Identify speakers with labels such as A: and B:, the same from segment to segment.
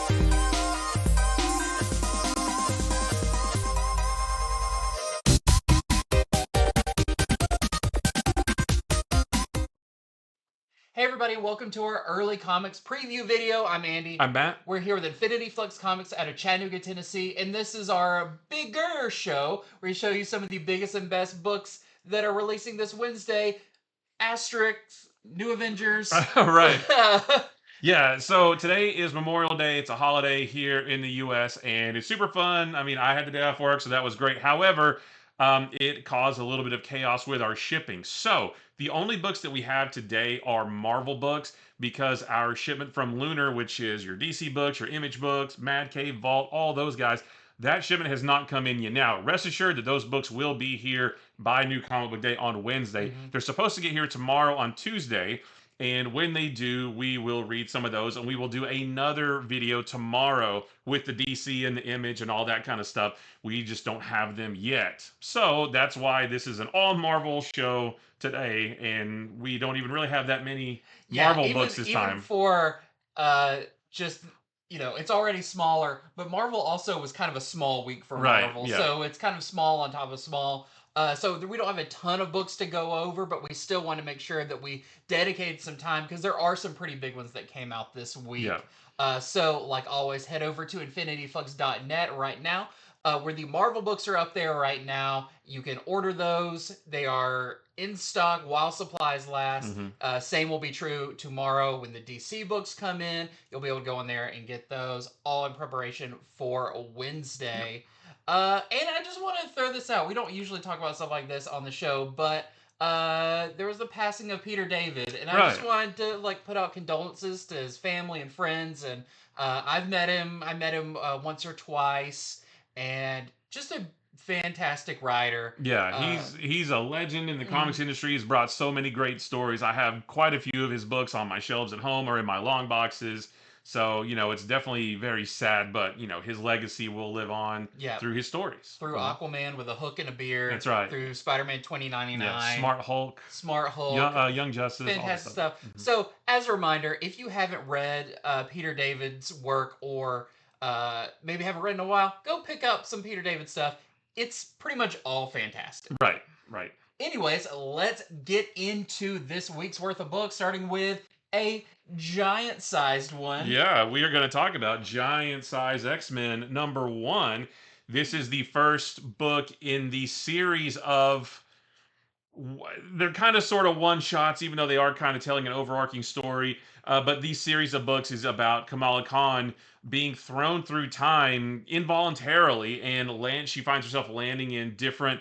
A: Hey everybody, welcome to our early comics preview video. I'm Andy.
B: I'm Matt.
A: We're here with Infinity Flux Comics out of Chattanooga, Tennessee, and this is our bigger show where we show you some of the biggest and best books that are releasing this Wednesday. Asterisk, New Avengers.
B: Right. Yeah, so today is Memorial Day. It's a holiday here in the US and it's super fun. I mean, I had the day off work, so that was great. However, it caused a little bit of chaos with our shipping. So the only books that we have today are Marvel books because our shipment from Lunar, which is your DC books, your Image books, Mad Cave, Vault, all those guys, that shipment has not come in yet. Now, rest assured that those books will be here by New Comic Book Day on Wednesday. They're supposed to get here tomorrow on Tuesday. And when they do, we will read some of those and we will do another video tomorrow with the DC and the Image and all that kind of stuff. We just don't have them yet. So that's why this is an all Marvel show today. And we don't even really have that many Marvel books this time.
A: Even for just, it's already smaller, but Marvel also was kind of a small week for Marvel.
B: Yeah.
A: So it's kind of small on top of small. So we don't have a ton of books to go over, but we still want to make sure that we dedicate some time because there are some pretty big ones that came out this week.
B: Yeah.
A: So, like always, head over to infinityflux.net right now, where the Marvel books are up there right now. You can order those. They are in stock while supplies last. Same will be true tomorrow when the DC books come in. You'll be able to go in there and get those, all in preparation for Wednesday.
B: Yep.
A: And I just want to throw this out. We don't usually talk about stuff like this on the show, but there was the passing of Peter David, and I just wanted to put out condolences to his family and friends. And I've met him. I met him once or twice, and just a fantastic writer.
B: Yeah, he's a legend in the comics industry. He's brought so many great stories. I have quite a few of his books on my shelves at home or in my long boxes. So, it's definitely very sad, but, his legacy will live on through his stories.
A: Through Aquaman with a hook and a beard.
B: That's right.
A: Through Spider-Man 2099.
B: Yeah, Smart Hulk. Young Justice.
A: Fantastic stuff. So, as a reminder, if you haven't read Peter David's work or maybe haven't read in a while, go pick up some Peter David stuff. It's pretty much all fantastic.
B: Right.
A: Anyways, let's get into this week's worth of books, starting with a giant-sized one.
B: Yeah, we are going to talk about Giant Size X-Men #1. This is the first book in the series of... They're kind of sort of one-shots, even though they are kind of telling an overarching story. But these series of books is about Kamala Khan being thrown through time involuntarily, and she finds herself landing in different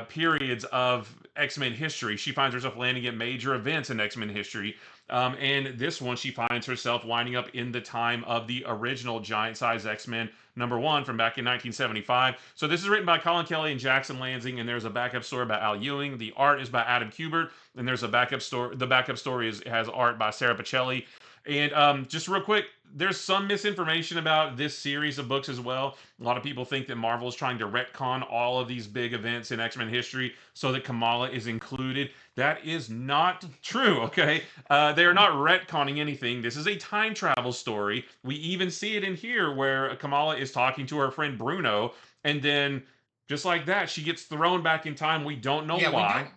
B: periods of X-Men history. She finds herself landing at major events in X-Men history. And this one, she finds herself winding up in the time of the original Giant Size X-Men #1 from back in 1975. So this is written by Colin Kelly and Jackson Lansing, and there's a backup story by Al Ewing. The art is by Adam Kubert, and there's a backup story. The backup story has art by Sarah Pacelli. And just real quick, there's some misinformation about this series of books as well. A lot of people think that Marvel is trying to retcon all of these big events in X-Men history so that Kamala is included. That is not true, okay? They are not retconning anything. This is a time travel story. We even see it in here where Kamala is talking to her friend Bruno, and then just like that, she gets thrown back in time. We don't know why.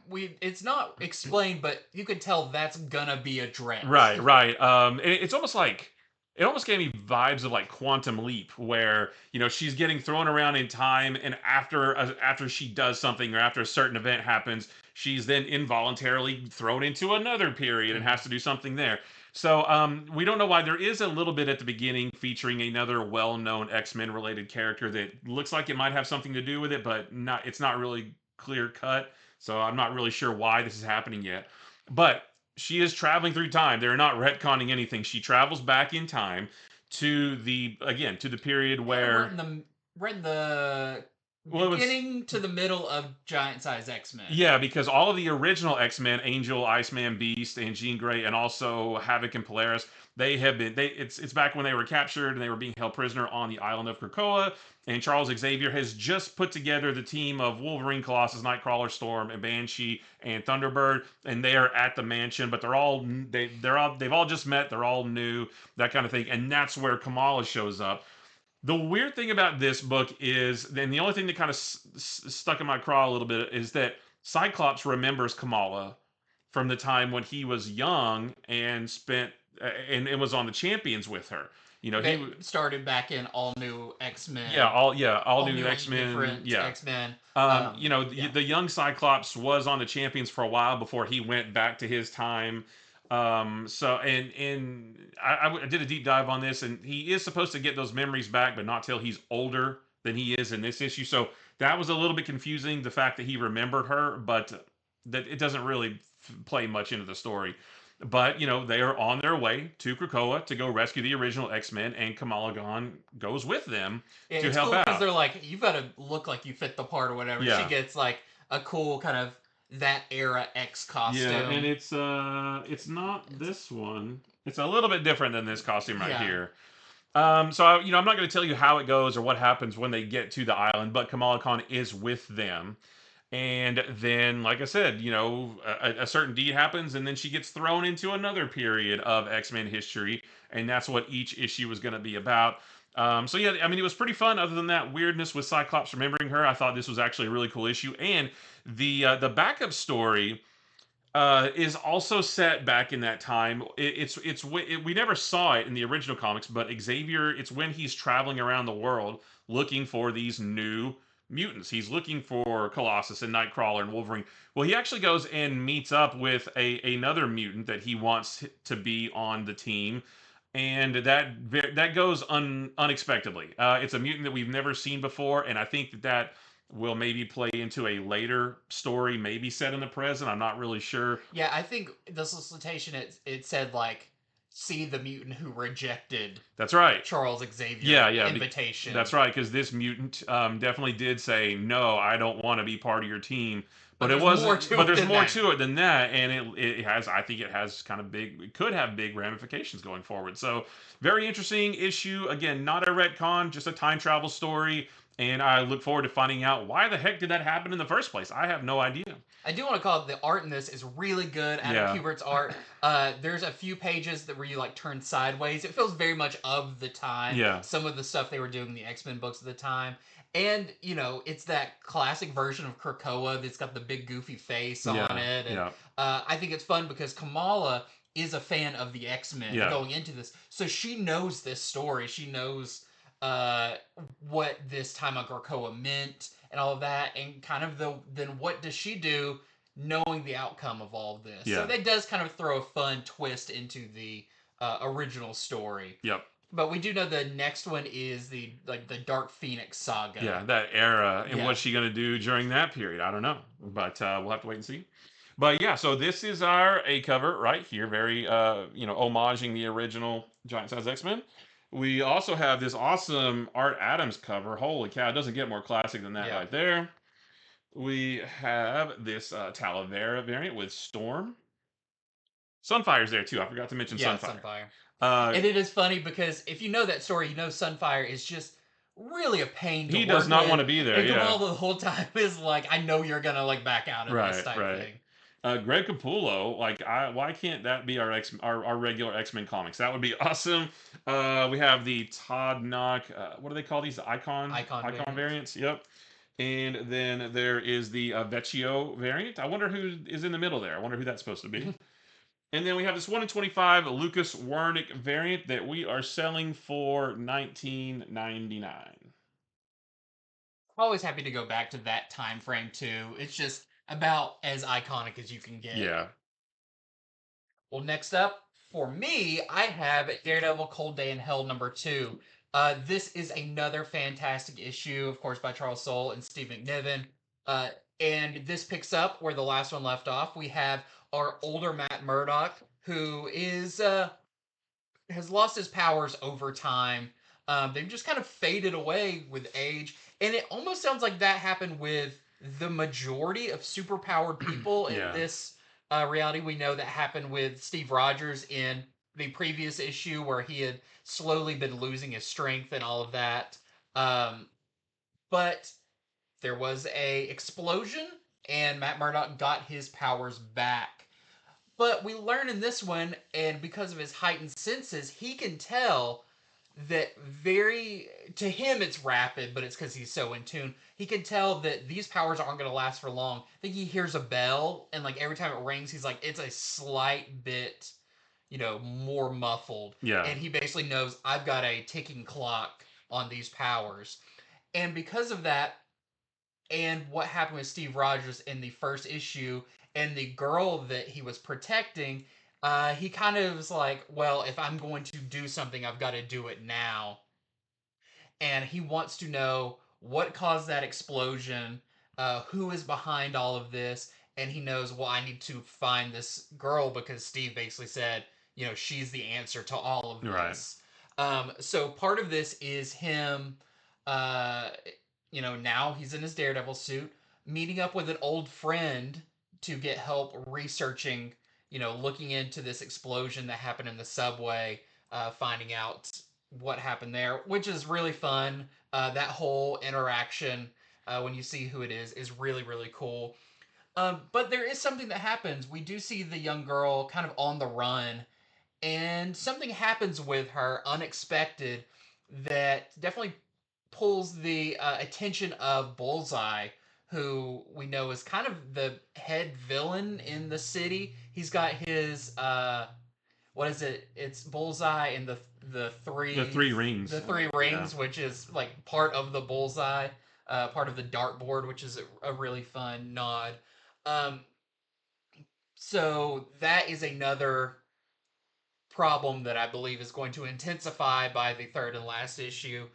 A: It's not explained, but you can tell that's gonna be addressed.
B: Right. It's almost like... It almost gave me vibes of like Quantum Leap, where she's getting thrown around in time, and after she does something or after a certain event happens, she's then involuntarily thrown into another period and has to do something there. So we don't know why. There is a little bit at the beginning featuring another well-known X-Men related character that looks like it might have something to do with it, but it's not really clear cut. So I'm not really sure why this is happening yet. But she is traveling through time. They're not retconning anything. She travels back in time to the period where...
A: Read the
B: Well, it was
A: beginning to the middle of Giant Size X-Men.
B: yeah, because all of the original X-Men, Angel, Iceman, Beast, and Jean Grey, and also Havoc and Polaris, they have been it's back when they were captured and they were being held prisoner on the island of Krakoa, and Charles Xavier has just put together the team of Wolverine, Colossus, Nightcrawler, Storm, and Banshee and Thunderbird, and they are at the mansion, but they've all just met, they're all new, that kind of thing, and that's where Kamala shows up. The weird thing about this book is, and the only thing that kind of stuck in my craw a little bit is that Cyclops remembers Kamala from the time when he was young and spent and was on the Champions with her. You know,
A: They started back in all new X-Men.
B: all
A: all
B: new
A: new
B: X Men.
A: different
B: Yeah,
A: X-Men.
B: you know, the young Cyclops was on the Champions for a while before he went back to his time. So I did a deep dive on this, and he is supposed to get those memories back, but not till he's older than he is in this issue. So that was a little bit confusing, the fact that he remembered her, but that it doesn't really play much into the story. But you know, they are on their way to Krakoa to go rescue the original X-Men, and Kamala Khan goes with them
A: Yeah,
B: to
A: it's
B: help
A: cool because
B: out.
A: they're like, you've got to look like you fit the part or whatever.
B: Yeah.
A: She gets like a cool kind of that era X costume.
B: Yeah, and it's not this one. It's a little bit different than this costume right
A: Yeah.
B: here. So you know, I'm not going to tell you how it goes or what happens when they get to the island, but Kamala Khan is with them. And then, like I said, you know, a certain deed happens, and then she gets thrown into another period of X-Men history, and that's what each issue was going to be about. So yeah, I mean, it was pretty fun. Other than that weirdness with Cyclops remembering her, I thought this was actually a really cool issue, and the backup story is also set back in that time. We never saw it in the original comics, but Xavier, it's when he's traveling around the world looking for these new mutants. He's looking for Colossus and Nightcrawler and Wolverine. Well, he actually goes and meets up with another mutant that he wants to be on the team. And that goes unexpectedly. It's a mutant that we've never seen before, and I think that will maybe play into a later story, maybe set in the present. I'm not really sure.
A: Yeah, I think the solicitation it said like, see the mutant who rejected
B: That's right.
A: Charles Xavier
B: Yeah,
A: invitation.
B: that's right, because this mutant definitely did say, no, I don't want to be part of your team. But it wasn't. But there's more to it than that, and it has. I think it has kind of big. It could have big ramifications going forward. So very interesting issue. Again, not a retcon, just a time travel story. And I look forward to finding out why the heck did that happen in the first place. I have no idea.
A: I do want to call it the art in this is really good. Adam Kubert's art. There's a few pages where you like turn sideways. It feels very much of the time.
B: Yeah.
A: Some of the stuff they were doing in the X-Men books at the time. And, you know, it's that classic version of Krakoa that's got the big goofy face on it. And I think it's fun because Kamala is a fan of the X-Men going into this. So she knows this story. She knows what this time on Krakoa meant and all of that. And kind of then what does she do knowing the outcome of all of this? So that does kind of throw a fun twist into the original story.
B: Yep.
A: But we do know the next one is the Dark Phoenix saga.
B: Yeah, that era, and what's she going to do during that period? I don't know, but we'll have to wait and see. But yeah, so this is our A cover right here, very you know, homaging the original Giant Size X-Men. We also have this awesome Art Adams cover. Holy cow, it doesn't get more classic than that right there. We have this Talavera variant with Storm. Sunfire's there too. I forgot to mention Sunfire.
A: And it is funny because if you know that story, you know Sunfire is just really a pain to
B: He does not want to be there.
A: And Kamala the whole time is like, I know you're gonna like back out of this type thing.
B: Greg Capullo, like, why can't that be our regular X-Men comics? That would be awesome. We have the Todd Knock. What do they call these? Icon variants. Yep. And then there is the Vecchio variant. I wonder who is in the middle there. I wonder who that's supposed to be. And then we have this 1 in 25 Lucas Wernick variant that we are selling for $19.99.
A: Always happy to go back to that time frame too. It's just about as iconic as you can get.
B: Yeah.
A: Well, next up for me, I have Daredevil Cold Day in Hell #2. This is another fantastic issue, of course, by Charles Soule and Steve McNiven. And this picks up where the last one left off. We have our older Matt Murdock, who is has lost his powers over time. They've just kind of faded away with age, and it almost sounds like that happened with the majority of superpowered people in
B: Yeah.
A: this reality. We know that happened with Steve Rogers in the previous issue, where he had slowly been losing his strength and all of that. Um, but there was a explosion, and Matt Murdock got his powers back. But we learn in this one, and because of his heightened senses, he can tell that to him it's rapid, but it's because he's so in tune. He can tell that these powers aren't going to last for long. I think he hears a bell, and like every time it rings, he's like, it's a slight bit, more muffled.
B: Yeah.
A: And he basically knows, I've got a ticking clock on these powers. And because of that, and what happened with Steve Rogers in the first issue, and the girl that he was protecting, he kind of was like, well, if I'm going to do something, I've got to do it now. And he wants to know what caused that explosion, who is behind all of this, and he knows, well, I need to find this girl because Steve basically said, she's the answer to all of this. Right. So part of this is him, uh, now he's in his Daredevil suit, meeting up with an old friend to get help researching, looking into this explosion that happened in the subway, finding out what happened there, which is really fun. That whole interaction, when you see who it is really, really cool. But there is something that happens. We do see the young girl kind of on the run, and something happens with her unexpected that definitely pulls the attention of Bullseye, who we know is kind of the head villain in the city. He's got his what is it? It's Bullseye and the three
B: rings.
A: the three rings, which is like part of the Bullseye, part of the dartboard, which is a really fun nod. Um, so that is another problem that I believe is going to intensify by the third and last issue.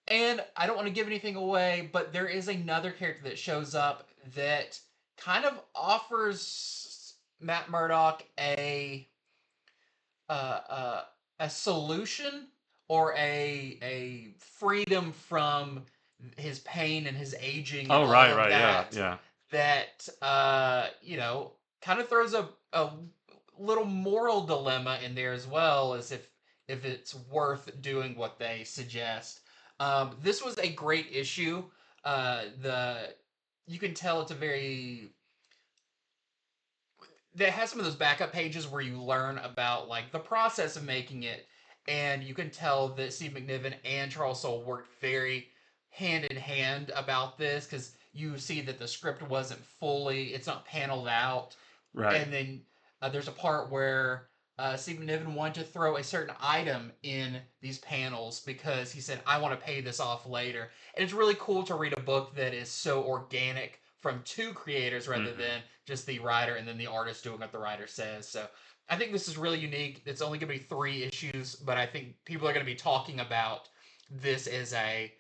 A: And I don't want to give anything away, but there is another character that shows up that kind of offers Matt Murdock uh, uh, a solution, or a freedom from his pain and his aging. And
B: Oh,
A: all
B: right,
A: of
B: right,
A: that,
B: yeah.
A: That kind of throws a little moral dilemma in there as well, as if it's worth doing what they suggest. This was a great issue. The You can tell it's a very that has some of those backup pages where you learn about like the process of making it, and you can tell that Steve McNiven and Charles Soule worked very hand in hand about this, because you see that the script wasn't it's not paneled out.
B: Right.
A: And then there's a part where Steve McNiven wanted to throw a certain item in these panels because he said, I want to pay this off later. And it's really cool to read a book that is so organic from two creators rather than just the writer and then the artist doing what the writer says. So I think this is really unique. It's only going to be 3 issues, but I think people are going to be talking about this as a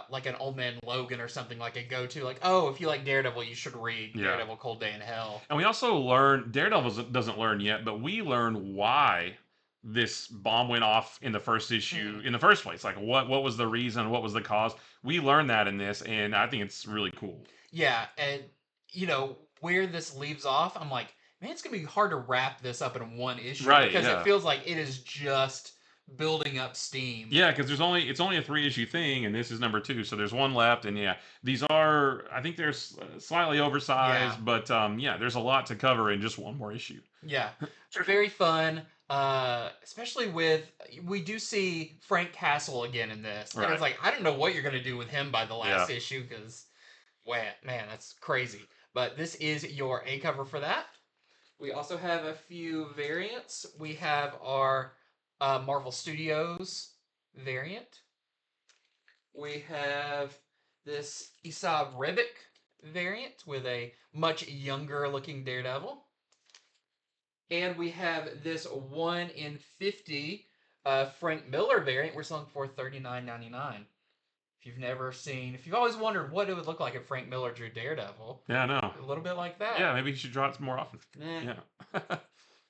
A: like an Old Man Logan or something, like a go-to, like, oh, if you like Daredevil, you should read Daredevil Cold Day in Hell.
B: And we also learn, Daredevil doesn't learn yet, but we learn why this bomb went off in the first issue in the first place. Like, what was the reason? What was the cause? We learn that in this, and I think it's really cool.
A: Yeah, and where this leaves off, I'm like, man, it's gonna be hard to wrap this up in one issue,
B: right?
A: Because it feels like it is just building up steam.
B: Yeah, because it's only a 3-issue thing, and this is number 2, so there's one left. And yeah, these are, I think they're slightly oversized, but there's a lot to cover in just one more issue.
A: Yeah, very fun. Especially we do see Frank Castle again in this, and it's like, I don't know what you're gonna do with him by the last issue, because man, that's crazy. But this is your A cover for that. We also have a few variants. We have our Marvel Studios variant. We have this Esau Ribic variant with a much younger looking Daredevil. And we have this 1 in 50 Frank Miller variant we're selling for $39.99. If you've always wondered what it would look like if Frank Miller drew Daredevil.
B: Yeah, I know.
A: A little bit like that.
B: Yeah, maybe you should draw it more often. Yeah.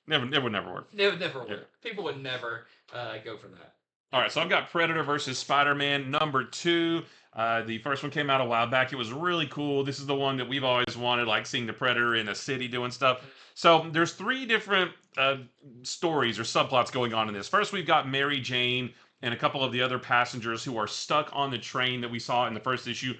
B: It would never work.
A: It would never work. People would never go for that.
B: All right, so I've got Predator versus Spider-Man #2. The first one came out a while back. It was really cool. This is the one that we've always wanted, like seeing the Predator in a city doing stuff. So there's three different stories or subplots going on in this. First, we've got Mary Jane and a couple of the other passengers who are stuck on the train that we saw in the first issue.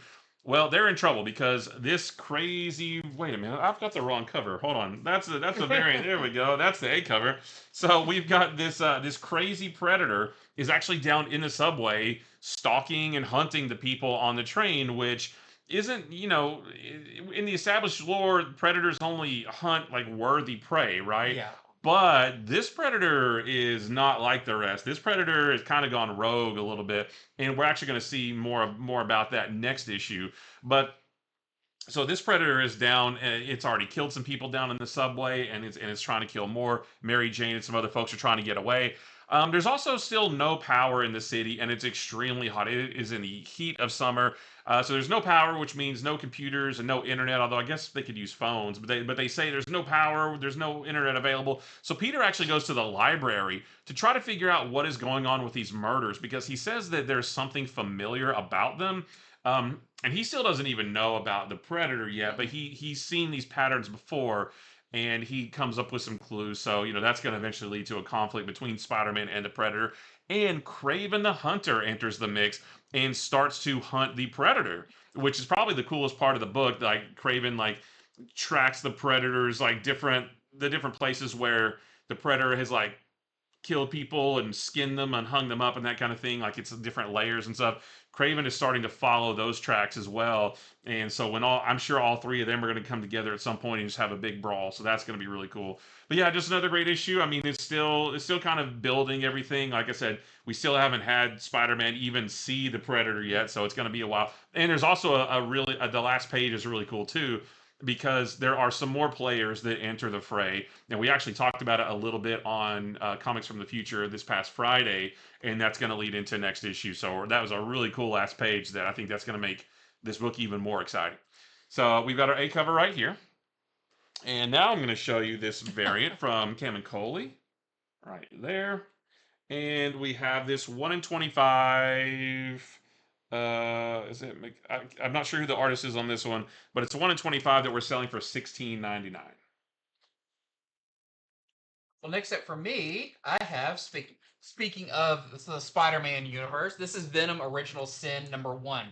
B: Well, they're in trouble because this crazy. Wait a minute, I've got the wrong cover. Hold on, that's the variant. There we go. That's the A cover. So we've got this crazy Predator is actually down in the subway stalking and hunting the people on the train, which isn't, in the established lore, predators only hunt like worthy prey, right?
A: Yeah.
B: But this predator is not like the rest. This predator has kind of gone rogue a little bit, and we're actually going to see more about that next issue. But so this predator is down. It's already killed some people down in the subway, and it's trying to kill more. Mary Jane and some other folks are trying to get away. There's also still no power in the city, and it's extremely hot. It is in the heat of summer, so there's no power, which means no computers and no internet. Although I guess they could use phones, but they say there's no power, there's no internet available. So Peter actually goes to the library to try to figure out what is going on with these murders because he says that there's something familiar about them. And he still doesn't even know about the predator yet, but he's seen these patterns before, and he comes up with some clues. So that's going to eventually lead to a conflict between Spider-Man and the predator. And Kraven the Hunter enters the mix and starts to hunt the predator, which is probably the coolest part of the book. Like Kraven tracks the predators the different places where the predator has killed people and skinned them and hung them up and that kind of thing. Like it's different layers and stuff. Kraven is starting to follow those tracks as well. And so I'm sure all three of them are going to come together at some point and just have a big brawl. So that's going to be really cool. But yeah, just another great issue. I mean, it's still kind of building everything. Like I said, we still haven't had Spider-Man even see the Predator yet, so it's going to be a while. And there's also the last page is really cool too, because there are some more players that enter the fray. And we actually talked about it a little bit on Comics from the Future this past Friday, and that's going to lead into next issue. So that was a really cool last page that I think that's going to make this book even more exciting. So we've got our A cover right here. And now I'm going to show you this variant from Cam and Coley right there. And we have this 1 in 25. I'm not sure who the artist is on this one, but it's a 1 in 25 that we're selling for $16.99.
A: Well, next up for me, I have speaking of the Spider-Man universe. This is Venom Original Sin #1.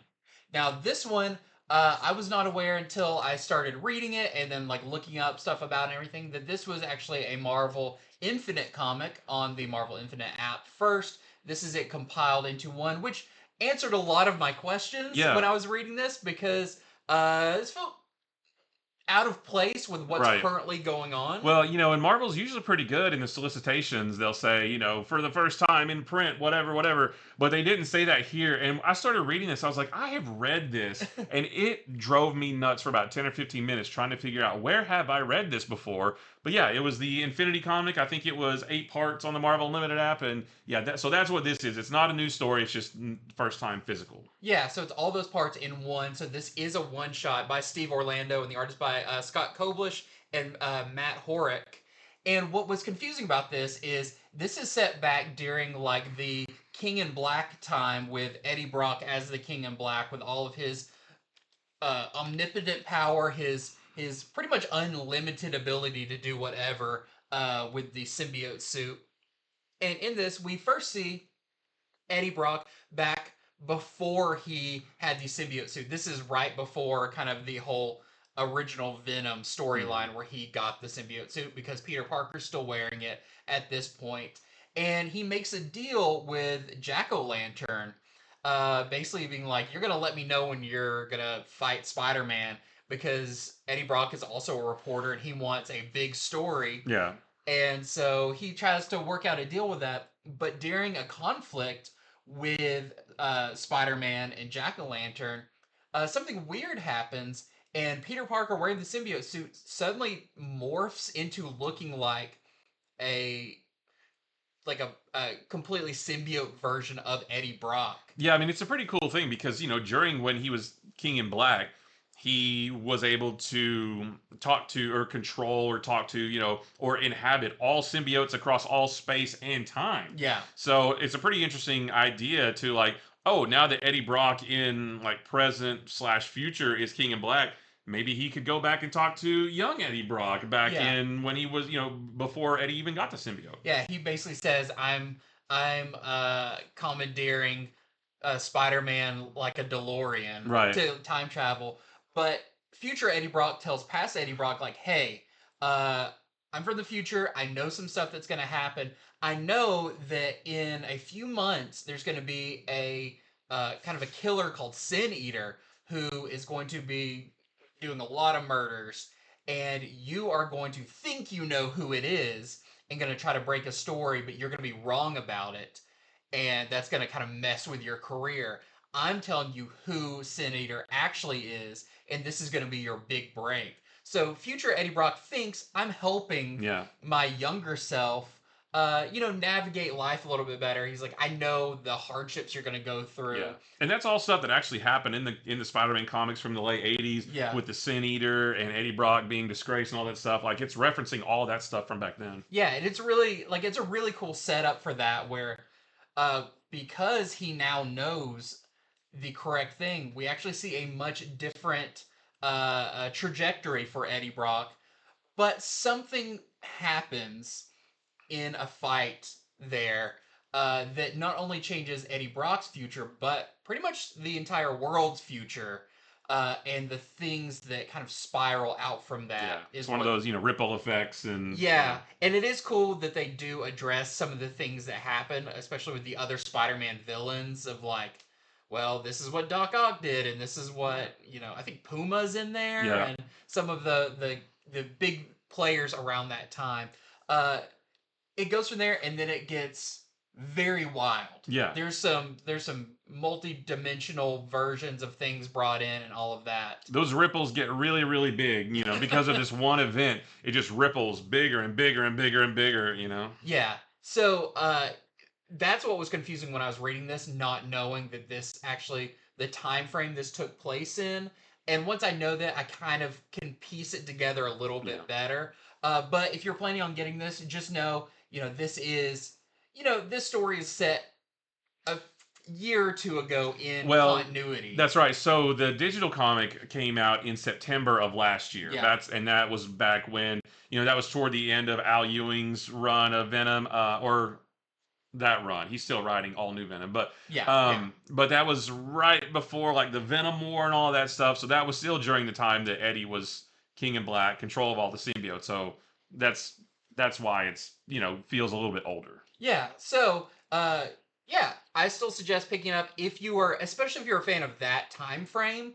A: Now, this one I was not aware until I started reading it and then looking up stuff about and everything that this was actually a Marvel Infinite comic on the Marvel Infinite app first. This is it compiled into one, which answered a lot of my questions when I was reading this because this felt out of place with what's currently going on.
B: Well, and Marvel's usually pretty good in the solicitations. They'll say, for the first time in print, whatever. But they didn't say that here. And I started reading this. I was like, I have read this. And it drove me nuts for about 10 or 15 minutes trying to figure out where have I read this before. But yeah, it was the Infinity comic. I think it was 8 parts on the Marvel Unlimited app. And yeah, so that's what this is. It's not a new story. It's just first time physical.
A: Yeah, so it's all those parts in one. So this is a one-shot by Steve Orlando and the artist by Scott Koblish and Matt Horick. And what was confusing about this is set back during the King in Black time with Eddie Brock as the King in Black with all of his omnipotent power, his pretty much unlimited ability to do whatever with the symbiote suit. And in this, we first see Eddie Brock back before he had the symbiote suit. This is right before kind of the whole original Venom storyline where he got the symbiote suit because Peter Parker's still wearing it at this point. And he makes a deal with Jack-O-Lantern, basically being like, you're going to let me know when you're going to fight Spider-Man because Eddie Brock is also a reporter and he wants a big story.
B: Yeah.
A: And so he tries to work out a deal with that. But during a conflict with Spider-Man and Jack-O-Lantern, something weird happens, and Peter Parker wearing the symbiote suit suddenly morphs into looking like a completely symbiote version of Eddie Brock.
B: Yeah, I mean, it's a pretty cool thing because, during when he was King in Black, he was able to talk to or control or talk to, or inhabit all symbiotes across all space and time.
A: Yeah.
B: So it's a pretty interesting idea to like, oh, now that Eddie Brock in like present/future is King in Black, maybe he could go back and talk to young Eddie Brock back
A: Yeah.
B: in when he was, before Eddie even got the symbiote.
A: Yeah, he basically says, I'm commandeering Spider-Man like a DeLorean
B: Right.
A: to time travel. But future Eddie Brock tells past Eddie Brock, like, hey, uh, I'm from the future. I know some stuff that's going to happen. I know that in a few months there's going to be a kind of a killer called Sin Eater who is going to be doing a lot of murders, and you are going to think you know who it is and going to try to break a story, but you're going to be wrong about it, and that's going to kind of mess with your career. I'm telling you who Sin Eater actually is, and this is going to be your big break. So future Eddie Brock thinks I'm helping my younger self, navigate life a little bit better. He's like, I know the hardships you're going to go through.
B: Yeah. And that's all stuff that actually happened in the Spider-Man comics from the late 80s with the Sin Eater and Eddie Brock being disgraced and all that stuff. Like, it's referencing all that stuff from back then.
A: Yeah, and it's really it's a really cool setup for that, where because he now knows the correct thing, we actually see a much different trajectory for Eddie Brock. But something happens in a fight there that not only changes Eddie Brock's future, but pretty much the entire world's future. And the things that kind of spiral out from that
B: is one of those, ripple effects. And
A: and it is cool that they do address some of the things that happen, especially with the other Spider-Man villains, of like, well, this is what Doc Ock did, and this is what, I think Puma's in there, and some of the big players around that time. It goes from there, and then it gets very wild.
B: Yeah.
A: There's some multi-dimensional versions of things brought in and all of that.
B: Those ripples get really, really big, because of this one event. It just ripples bigger and bigger and bigger and bigger,
A: Yeah. So that's what was confusing when I was reading this, not knowing that this actually, the time frame this took place in. And once I know that, I kind of can piece it together a little bit better. But if you're planning on getting this, just know, this is, this story is set a year or two ago in continuity.
B: That's right. So the digital comic came out in September of last year.
A: Yeah.
B: That was back when, that was toward the end of Al Ewing's run of Venom, or that run. He's still writing all new Venom, but but that was right before like the Venom War and all that stuff. So that was still during the time that Eddie was King in Black, control of all the symbiotes. So that's why it's, feels a little bit older.
A: Yeah. So I still suggest picking up especially if you're a fan of that time frame.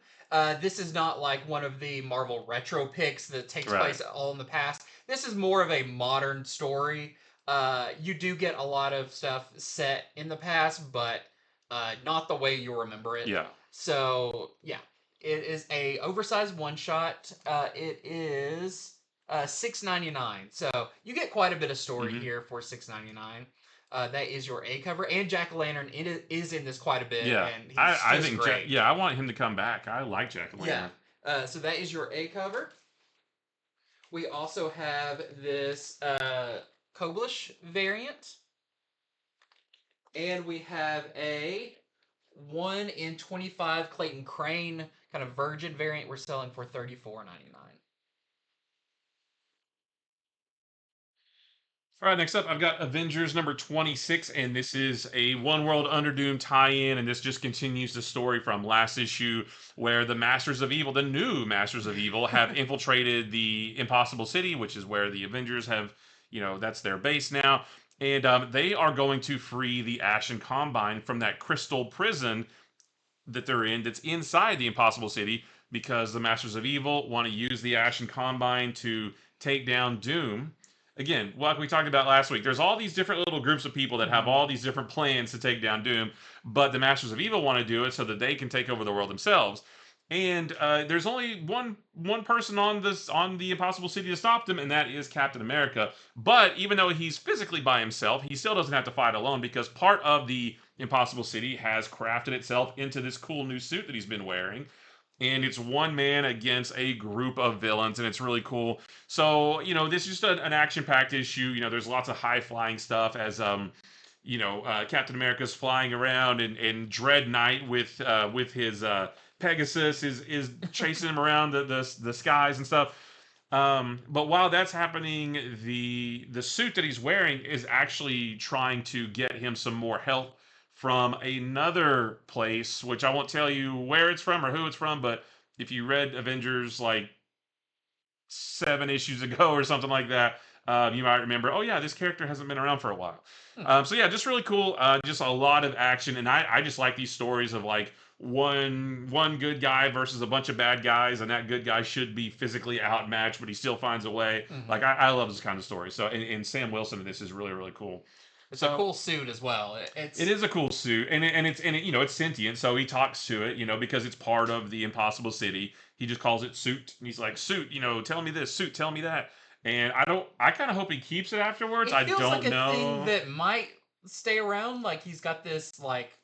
A: This is not like one of the Marvel retro picks that takes place all in the past. This is more of a modern story. You do get a lot of stuff set in the past, but not the way you remember it.
B: Yeah.
A: So it is a oversized one shot. It is $6.99. So you get quite a bit of story here for $6.99. That is your A cover, and Jack-O-Lantern is in this quite a bit.
B: Yeah,
A: and he's
B: I think
A: great.
B: I want him to come back. I like Jack-O-Lantern.
A: Yeah. So that is your A cover. We also have this Koblish variant, and we have a 1 in 25 Clayton Crane kind of virgin variant. We're selling for $34.99.
B: All right, next up, I've got Avengers number 26, and this is a One World Underdoom tie-in, and this just continues the story from last issue, where the Masters of Evil, the new Masters of Evil, have infiltrated the Impossible City, which is where the Avengers have, that's their base now, and they are going to free the Ashen Combine from that crystal prison that they're in, that's inside the Impossible City, because the Masters of Evil want to use the Ashen Combine to take down Doom. Again, like we talked about last week, there's all these different little groups of people that have all these different plans to take down Doom, but the Masters of Evil want to do it so that they can take over the world themselves. And there's only one person on the Impossible City to stop them, and that is Captain America. But even though he's physically by himself, he still doesn't have to fight alone, because part of the Impossible City has crafted itself into this cool new suit that he's been wearing. and it's one man against a group of villains, and it's really cool. So this is just an action-packed issue. There's lots of high-flying stuff as Captain America's flying around, and Dread Knight with his Pegasus is chasing him around the skies and stuff. But while that's happening, the suit that he's wearing is actually trying to get him some more help from another place, which I won't tell you where it's from or who it's from, but if you read Avengers like 7 issues ago or something like that, you might remember, oh yeah, this character hasn't been around for a while. So yeah, just really cool. Just a lot of action, and I just like these stories of like one good guy versus a bunch of bad guys, and that good guy should be physically outmatched, but he still finds a way. Like I love this kind of story. So and Sam Wilson in this is really really cool.
A: It's a cool suit as well.
B: It is a cool suit, and it's sentient, so he talks to it, because it's part of the Impossible City. He just calls it Suit, and he's like, Suit, tell me this, Suit, tell me that. And I kind of hope he keeps it afterwards.
A: It feels
B: I don't
A: like a
B: know.
A: thing that might stay around. Like he's got this like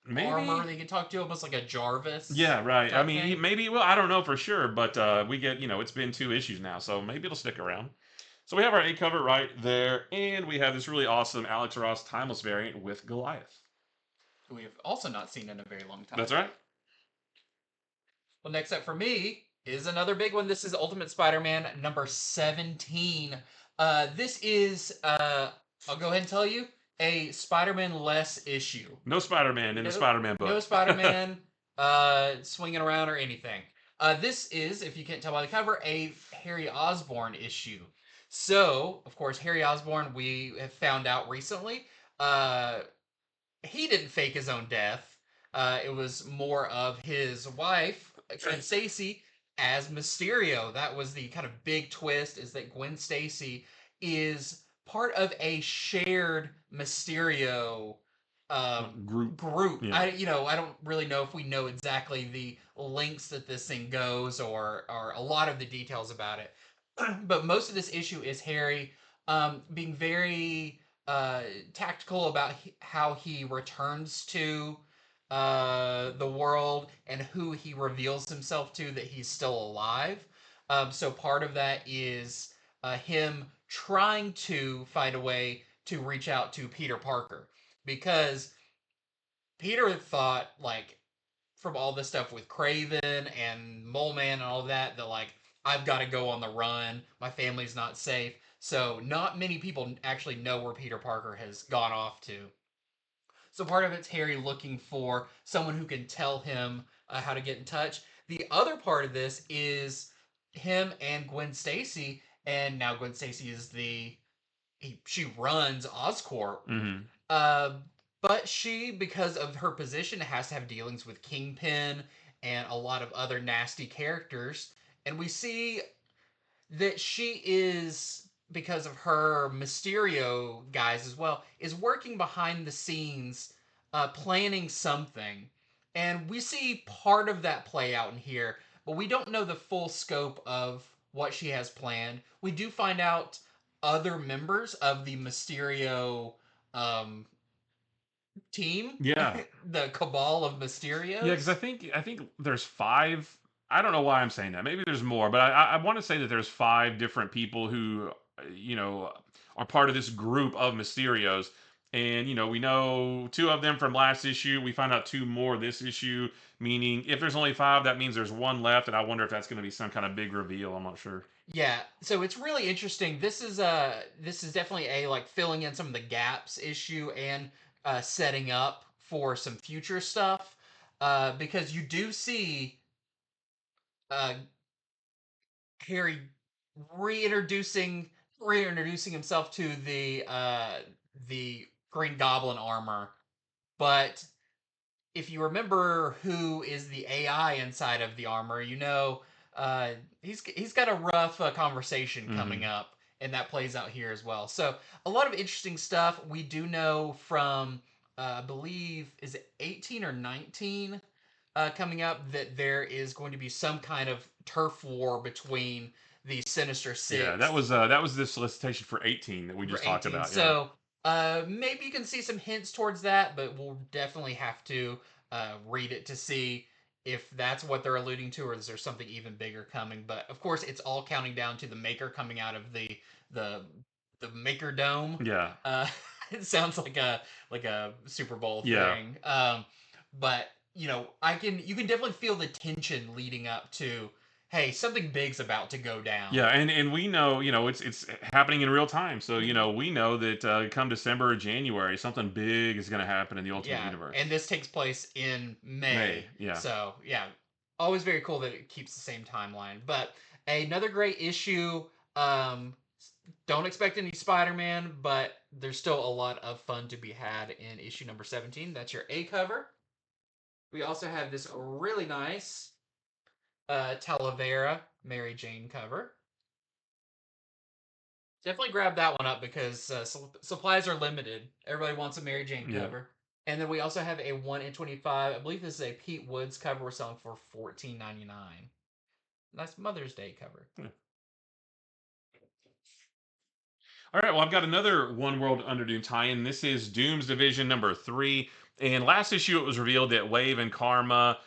B: Maybe.
A: armor that you can talk to, almost like a Jarvis.
B: Yeah, right. I mean,
A: thing.
B: maybe. Well, I don't know for sure, but we get, it's been 2 issues now, so maybe it'll stick around. So we have our A cover right there, and we have this really awesome Alex Ross Timeless variant with Goliath.
A: Who we have also not seen in a very long time.
B: That's right.
A: Well, next up for me is another big one. This is Ultimate Spider-Man number 17. This is, I'll go ahead and tell you, a Spider-Man-less issue.
B: No Spider-Man in the Spider-Man book.
A: No Spider-Man swinging around or anything. This is, if you can't tell by the cover, a Harry Osborn issue. So, of course, Harry Osborn, we have found out recently, he didn't fake his own death. It was more of his wife, Gwen Stacy, as Mysterio. That was the kind of big twist, is that Gwen Stacy is part of a shared Mysterio group.
B: Yeah.
A: I don't really know if we know exactly the lengths that this thing goes or a lot of the details about it. But most of this issue is Harry being very tactical about how he returns to the world and who he reveals himself to, that he's still alive. So part of that is him trying to find a way to reach out to Peter Parker, because Peter thought, like, from all this stuff with Craven and Mole Man and all of that, that like, I've got to go on the run. My family's not safe. So not many people actually know where Peter Parker has gone off to. So part of it's Harry looking for someone who can tell him how to get in touch. The other part of this is him and Gwen Stacy, and now Gwen Stacy is she runs Oscorp.
B: Mm-hmm.
A: But she, because of her position, has to have dealings with Kingpin and a lot of other nasty characters. And we see that she is, because of her Mysterio guys as well, is working behind the scenes, planning something. And we see part of that play out in here, but we don't know the full scope of what she has planned. We do find out other members of the Mysterio team.
B: Yeah.
A: The cabal of Mysterio.
B: Yeah, because I think there's 5. I don't know why I'm saying that. Maybe there's more, but I want to say that there's 5 different people who are part of this group of Mysterios, and we know 2 of them from last issue. We find out 2 more this issue. Meaning, if there's only 5, that means there's 1 left, and I wonder if that's going to be some kind of big reveal. I'm not sure.
A: Yeah, so it's really interesting. This is definitely a like filling in some of the gaps issue, and setting up for some future stuff, because you do see Harry reintroducing himself to the Green Goblin armor. But if you remember who is the AI inside of the armor, he's got a rough conversation coming up, and that plays out here as well. So a lot of interesting stuff. We do know from I believe, is it 18 or 19 coming up, that there is going to be some kind of turf war between the Sinister Six.
B: Yeah, that was the solicitation for 18 that we just talked about.
A: So maybe you can see some hints towards that, but we'll definitely have to read it to see if that's what they're alluding to, or is there something even bigger coming? But of course, it's all counting down to the Maker coming out of the the Maker Dome.
B: Yeah.
A: It sounds like a Super Bowl
B: Yeah.
A: thing. But you can definitely feel the tension leading up to, hey, something big's about to go down.
B: Yeah, and we know, it's happening in real time. So, we know that come December or January, something big is going to happen in the Ultimate
A: Yeah,
B: Universe.
A: and this takes place in May.
B: Yeah.
A: So yeah, always very cool that it keeps the same timeline. But another great issue. Don't expect any Spider-Man, but there's still a lot of fun to be had in issue number 17. That's your A cover. We also have this really nice Talavera Mary Jane cover. Definitely grab that one up because supplies are limited. Everybody wants a Mary Jane cover. And then we also have a 1 in 25. I believe this is a Pete Woods cover we're selling for $14.99. Nice Mother's Day cover.
B: Yeah. All right, well, I've got another One World Under Doom tie-in. This is Doom's Division number 3. And last issue, it was revealed that Wave and Karma,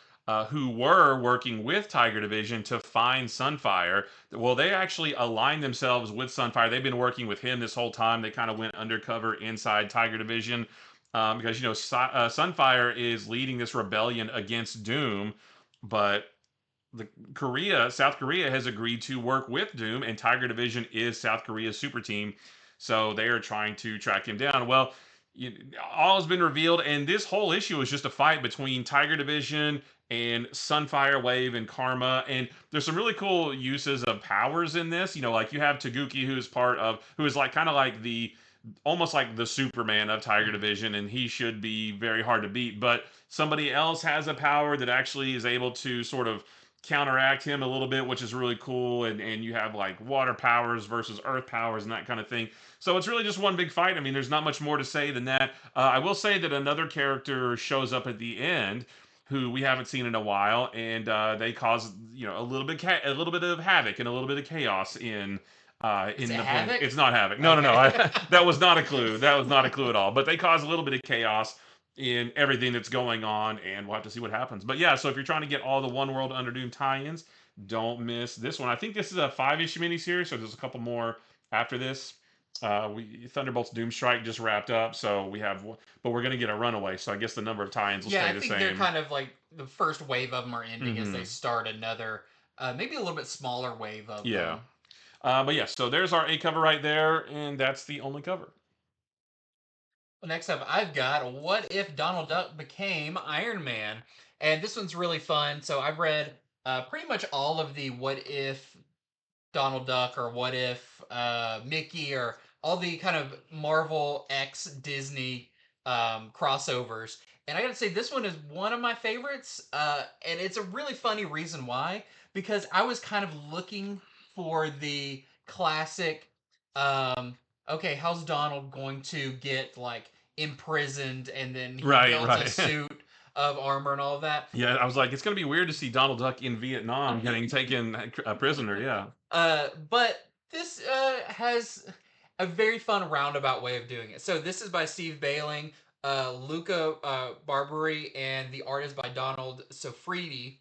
B: who were working with Tiger Division to find Sunfire, well, they actually aligned themselves with Sunfire. They've been working with him this whole time. They kind of went undercover inside Tiger Division because, Sunfire is leading this rebellion against Doom, but South Korea has agreed to work with Doom, and Tiger Division is South Korea's super team. So they are trying to track him down. Well, all has been revealed, and this whole issue is just a fight between Tiger Division and Sunfire, Wave, and Karma. And there's some really cool uses of powers in this. Like you have Taguchi, who is like kind of like almost like the Superman of Tiger Division, and he should be very hard to beat. But somebody else has a power that actually is able to sort of counteract him a little bit, which is really cool. And you have like water powers versus earth powers and that kind of thing. So it's really just one big fight. I mean, there's not much more to say than that. I will say that another character shows up at the end who we haven't seen in a while, and they cause a little bit of havoc and a little bit of chaos in
A: Is
B: in
A: it
B: the
A: Havoc?
B: It's not Havoc. No,
A: Okay.
B: no, no. That was not a clue. That was not a clue at all. But they cause a little bit of chaos in everything that's going on, and we'll have to see what happens. But yeah, so if you're trying to get all the One World Under Doom tie-ins, don't miss this one. I think this is a 5-issue miniseries, so there's a couple more after this. Thunderbolt's Doomstrike just wrapped up, so but we're gonna get a Runaway. So I guess the number of tie-ins will stay the same.
A: I think they're kind of like the first wave of them are ending as they start another, maybe a little bit smaller wave of them.
B: But yeah, so there's our A cover right there, and that's the only cover.
A: Well, next up, I've got What If Donald Duck Became Iron Man? And this one's really fun. So I've read pretty much all of the What If Donald Duck or What If Mickey or all the kind of Marvel X Disney crossovers. And I gotta say, this one is one of my favorites. And it's a really funny reason why. Because I was kind of looking for the classic okay, how's Donald going to get like imprisoned and then he builds a suit of armor and all of that?
B: Yeah, I was like, it's gonna be weird to see Donald Duck in Vietnam getting taken a prisoner. Yeah.
A: But this has a very fun roundabout way of doing it. So this is by Steve Bailing, Luca Barbary, and the art is by Donald Sofridi.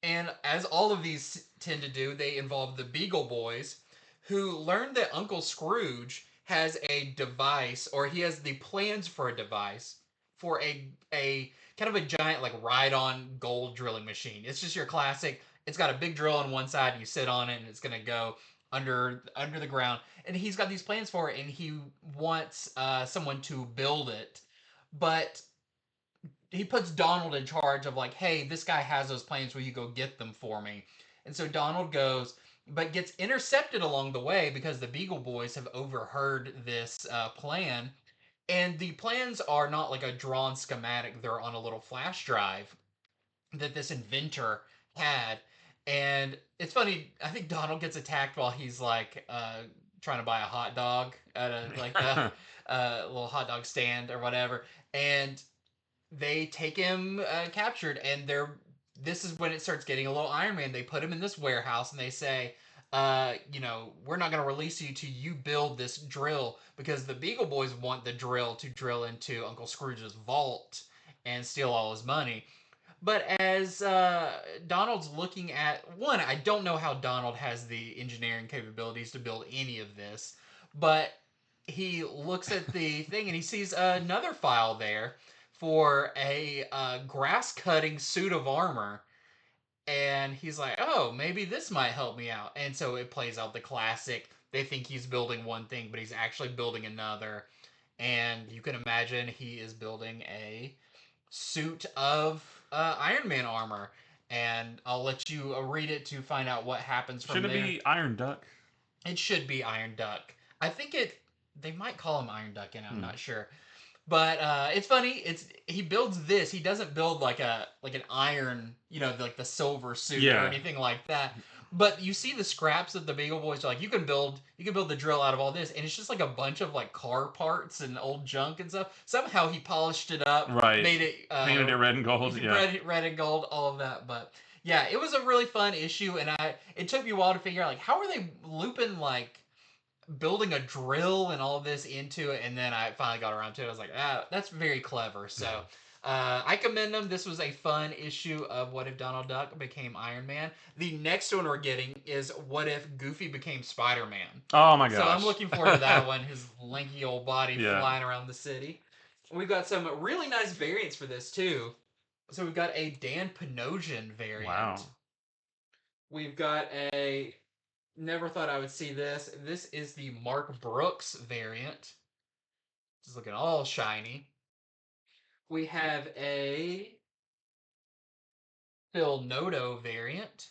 A: And as all of these tend to do, they involve the Beagle Boys, who learned that Uncle Scrooge has a device, or he has the plans for a device for a kind of a giant like ride-on gold drilling machine. It's just your classic. It's got a big drill on one side, and you sit on it, and it's gonna go under the ground. And he's got these plans for it, and he wants someone to build it, but he puts Donald in charge of like, hey, this guy has those plans. Will you go get them for me? And so Donald goes, but gets intercepted along the way because the Beagle Boys have overheard this plan. And the plans are not like a drawn schematic. They're on a little flash drive that this inventor had. And it's funny, I think Donald gets attacked while he's like trying to buy a hot dog at a little hot dog stand or whatever. And they take him captured, and this is when it starts getting a little Iron Man. They put him in this warehouse, and they say, we're not going to release you till you build this drill, because the Beagle Boys want the drill to drill into Uncle Scrooge's vault and steal all his money. But as Donald's looking at one, I don't know how Donald has the engineering capabilities to build any of this, but he looks at the thing and he sees another file there for a grass cutting suit of armor. And he's like, oh, maybe this might help me out. And so it plays out the classic. They think he's building one thing, but he's actually building another. And you can imagine he is building a suit of Iron Man armor. And I'll let you read it to find out what happens from
B: Shouldn't it
A: there.
B: be Iron Duck?
A: It should be Iron Duck. I think it. They might call him Iron Duck, and I'm not sure. But it's funny. He builds this. He doesn't build like an iron, like the silver suit or anything like that. But you see the scraps that the Beagle Boys are like. You can build the drill out of all this, and it's just like a bunch of like car parts and old junk and stuff. Somehow he polished it up,
B: Right.
A: made it
B: painted it red and gold. Yeah.
A: red and gold, all of that. But yeah, it was a really fun issue, and it took me a while to figure out like how are they looping like building a drill and all of this into it, and then I finally got around to it. I was like, that's very clever. So I commend them. This was a fun issue of What If Donald Duck Became Iron Man. The next one we're getting is What If Goofy Became Spider-Man.
B: Oh my gosh.
A: So I'm looking forward to that one. His lanky old body flying around the city. We've got some really nice variants for this too. So we've got a Dan Panosian variant.
B: Wow.
A: We've got a never thought I would see this. This is the Mark Brooks variant. Just looking all shiny. We have a Phil Noto variant.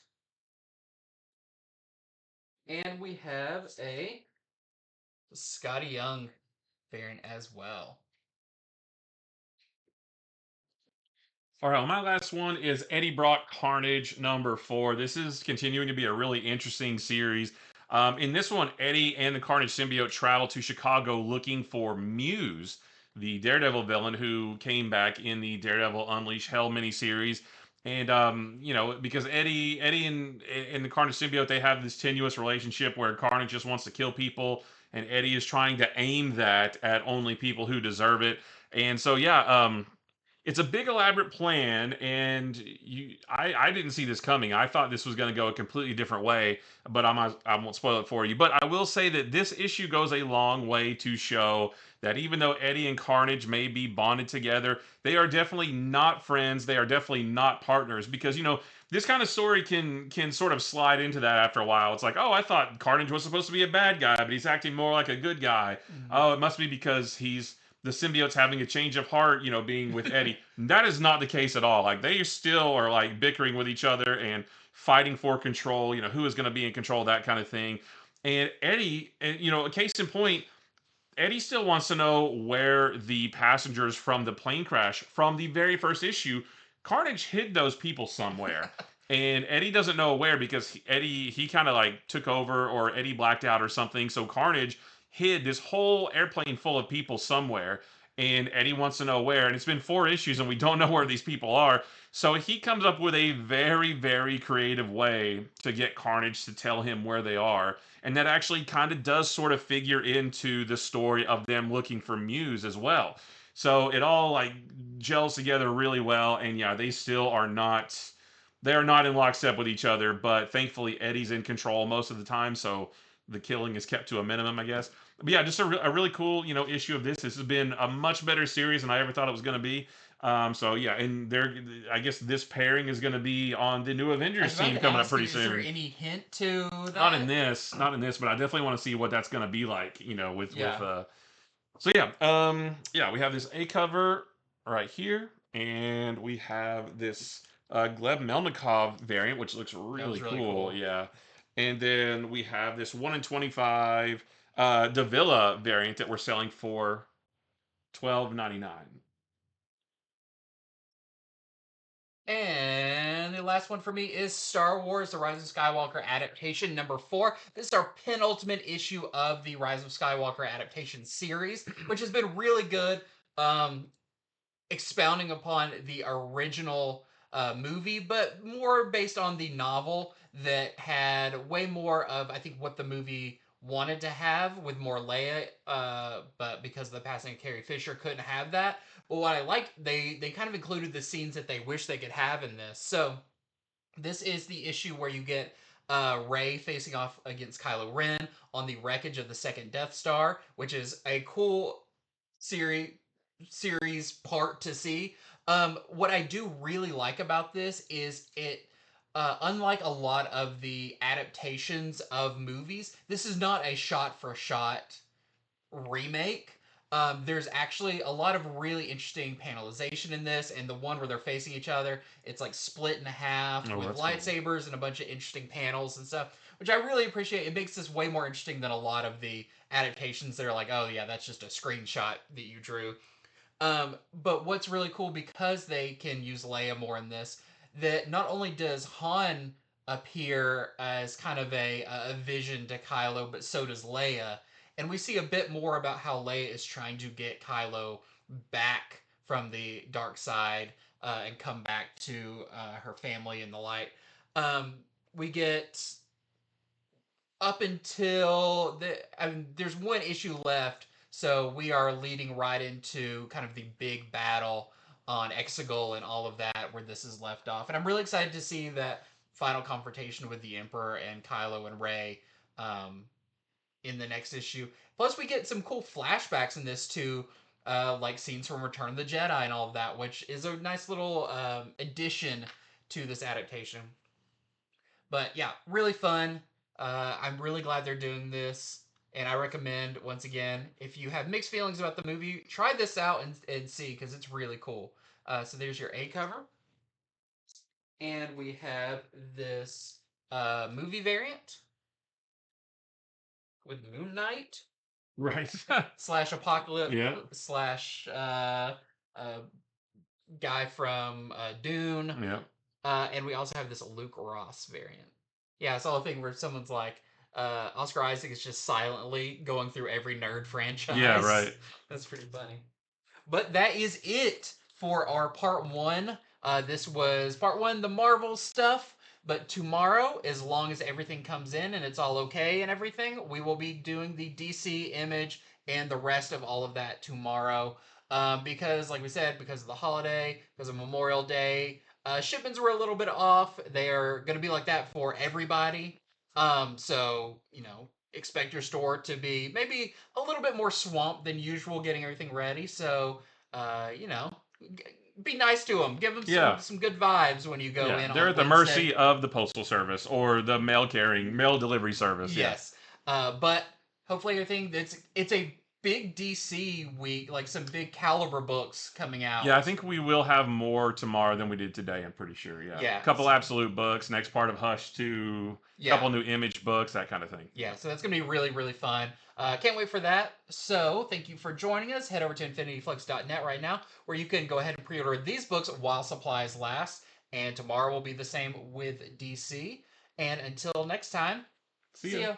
A: And we have a Scotty Young variant as well.
B: All right, well, my last one is Eddie Brock Carnage #4. This is continuing to be a really interesting series. In this one, Eddie and the Carnage symbiote travel to Chicago looking for Muse, the Daredevil villain who came back in the Daredevil Unleash Hell miniseries. And because Eddie and the Carnage symbiote, they have this tenuous relationship where Carnage just wants to kill people, and Eddie is trying to aim that at only people who deserve it. And so, it's a big elaborate plan, and I didn't see this coming. I thought this was going to go a completely different way, but I won't spoil it for you. But I will say that this issue goes a long way to show that even though Eddie and Carnage may be bonded together, they are definitely not friends. They are definitely not partners, because this kind of story can sort of slide into that after a while. It's like, oh, I thought Carnage was supposed to be a bad guy, but he's acting more like a good guy.
A: Mm-hmm.
B: Oh, it must be because the symbiote's having a change of heart, being with Eddie. That is not the case at all. Like, they still are like bickering with each other and fighting for control, who is going to be in control, that kind of thing. And Eddie, a case in point, Eddie still wants to know where the passengers from the plane crash from the very first issue, Carnage hid those people somewhere. And Eddie doesn't know where, because Eddie, he kind of like took over, or Eddie blacked out or something. So Carnage hid this whole airplane full of people somewhere, and Eddie wants to know where. And it's been 4 issues, and we don't know where these people are. So he comes up with a very, very creative way to get Carnage to tell him where they are. And that actually kind of does sort of figure into the story of them looking for Muse as well. So it all like gels together really well. And yeah, they still are not. They are not in lockstep with each other, but thankfully Eddie's in control most of the time, so the killing is kept to a minimum, I guess. But yeah, just a really cool, issue of this. This has been a much better series than I ever thought it was going to be. So yeah, and I guess this pairing is going to be on the new Avengers team coming up pretty soon.
A: Is there any hint to that?
B: Not in this, but I definitely want to see what that's going to be like, with. So yeah, we have this A cover right here, and we have this Gleb Melnikov variant, which looks really cool. Yeah. And then we have this 1 in 25 Davila variant that we're selling for $12.99.
A: And the last one for me is Star Wars: The Rise of Skywalker adaptation #4. This is our penultimate issue of the Rise of Skywalker adaptation series, which has been really good, expounding upon the original movie, but more based on the novel that had way more of, I think, what the movie wanted to have with more Leia, but because of the passing of Carrie Fisher, couldn't have that. But what I like, they kind of included the scenes that they wish they could have in this. So this is the issue where you get Rey facing off against Kylo Ren on the wreckage of the second Death Star, which is a cool series series part to see. What I do really like about this is it. Unlike a lot of the adaptations of movies, this is not a shot for shot remake. There's actually a lot of really interesting panelization in this, and the one where they're facing each other, it's like split in half with lightsabers and a bunch of interesting panels and stuff, which I really appreciate. It makes this way more interesting than a lot of the adaptations that are like, oh yeah, that's just a screenshot that you drew. But what's really cool, because they can use Leia more in this, that not only does Han appear as kind of a vision to Kylo, but so does Leia. And we see a bit more about how Leia is trying to get Kylo back from the dark side and come back to her family in the light. We get up until there's one issue left, so we are leading right into kind of the big battle on Exegol and all of that, where this is left off. And I'm really excited to see that final confrontation with the Emperor and Kylo and Rey in the next issue. Plus, we get some cool flashbacks in this too, like scenes from Return of the Jedi and all of that, which is a nice little addition to this adaptation. But yeah, really fun. I'm really glad they're doing this. And I recommend, once again, if you have mixed feelings about the movie, try this out and see, because it's really cool. So there's your A cover. And we have this movie variant with Moon Knight.
B: Right.
A: Slash Apocalypse.
B: Yeah.
A: Slash guy from Dune.
B: Yeah.
A: And we also have this Luke Ross variant. Yeah, I saw a thing where someone's like, Oscar Isaac is just silently going through every nerd franchise.
B: Yeah, right.
A: That's pretty funny. But that is it for our part one. This was part one, the Marvel stuff. But tomorrow, as long as everything comes in and it's all okay and everything, we will be doing the DC Image and the rest of all of that tomorrow. Because, like we said, because of the holiday, because of Memorial Day, shipments were a little bit off. They are going to be like that for everybody. So, expect your store to be maybe a little bit more swamped than usual getting everything ready. So, be nice to them. Give them some good vibes when you go in.
B: They're at the mercy of the Postal Service or the mail delivery service.
A: Yes. But hopefully everything, it's a big DC week, like some big caliber books coming out.
B: Yeah, I think we will have more tomorrow than we did today, I'm pretty sure. Yeah. A couple absolute books, next part of Hush 2, a couple new Image books, that kind of thing.
A: Yeah, so that's going to be really, really fun. Can't wait for that. So thank you for joining us. Head over to infinityflux.net right now, where you can go ahead and pre-order these books while supplies last. And tomorrow will be the same with DC. And until next time, see ya.